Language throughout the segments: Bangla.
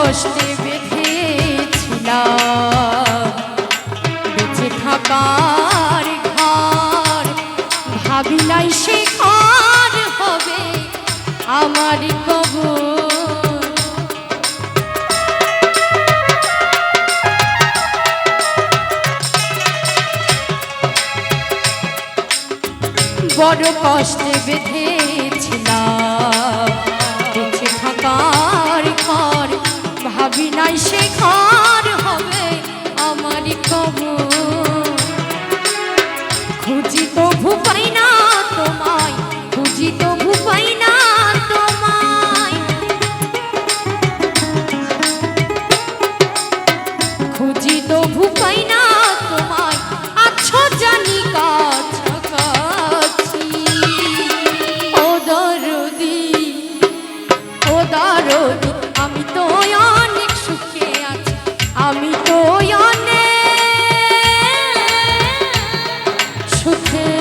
কষ্টে বেঁধেছিলাম বেঁচে থাকার ঘর, ভাবি নাই সে ঘর হবে আমার কবর। বড় কষ্টে বেঁধেছিলাম বেঁচে থাকার ঘর, ভাবি নাই সে ঘর হবে আমার কবর। খুঁজি তো ভুপাই না তোমায়, খুঁজি তো ভুপাই না তোমায়, খুঁজি তো ভুপাই না তোমায়, আছো জানি কাছাকাছি। ও দরদি, ও দরদি, আমি তো অনেক সুখে আছি, আমি তো অনেক সুখে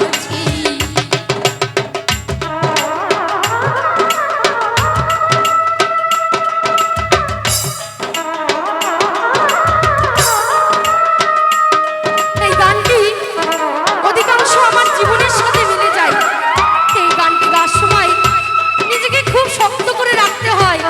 আছি। এই গানটি অধিকাংশ আমার জীবনের সাথে মিলে যায়। এই গানটি গাওয়ার সময় নিজেকে খুব শক্ত করে রাখতে হয়।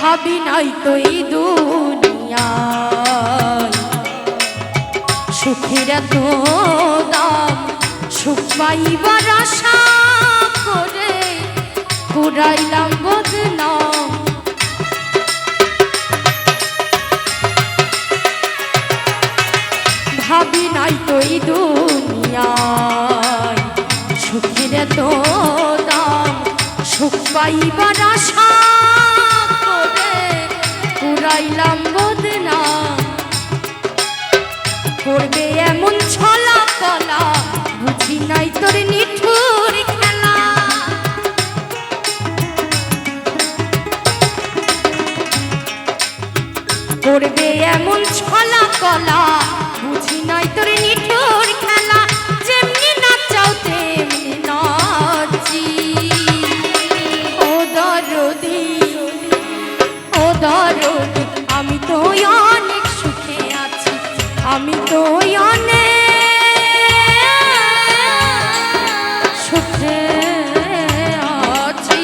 ভাবি নাই তো এই দুনিয়ায় সুখের এত দাম, সুখ পাইবার আশা করে কুড়াইলাম বদনাম। ভাবি নাই তো এই দুনিয়ায় সুখের এত দাম, সুখ পাইবার আশা কুড়াইলাম বদনাম। করবে এমন ছলা কলা, বুঝি নাই তোর নিঠুর খেলা। করবে এমন ছলা কলা, বুঝি নাই তোর নিঠুর খেলা। যেমনি নাচাও তেমনি নাচি। ও দরদি, ও দরদি, আমি তো অনেক সুখে আছি, আমি তো অনেক সুখে আছি।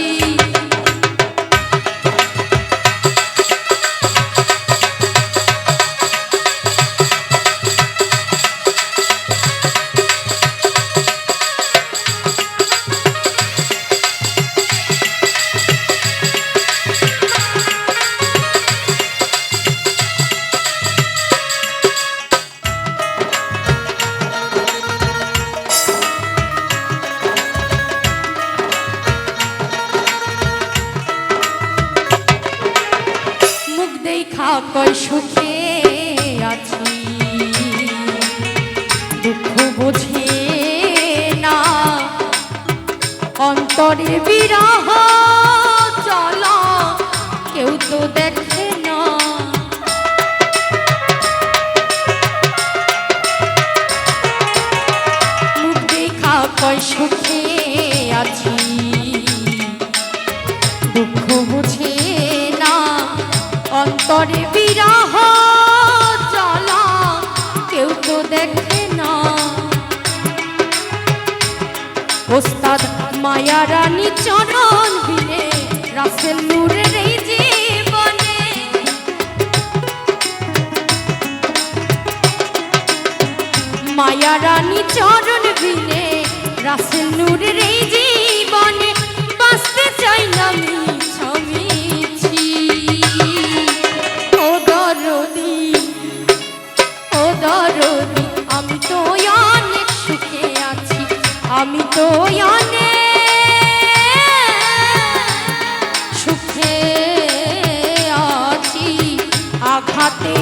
দেখা কয় সুখে আছি, দুঃখ বোঝে না অন্তরে বিরহ জ্বালা কেউ তো দেখে না। মুখ দেখা কয় সুখে আছি, দুঃখ বোঝে না অন্তরে বিরহ জ্বালা কেউ তো দেখে না। ওস্তাদ মায়া রানী চরণ বিনে রাসেল নূরের এই জীবনে, মায়া রানী চরণ বিনে রাসেল নূরের এই জীবনে। বাঁচতে চাই না মিছামিছি। ও দরদি, ও দরদি, আমি তো অনেক সুখে আছি, আমি তো অনেক হাতে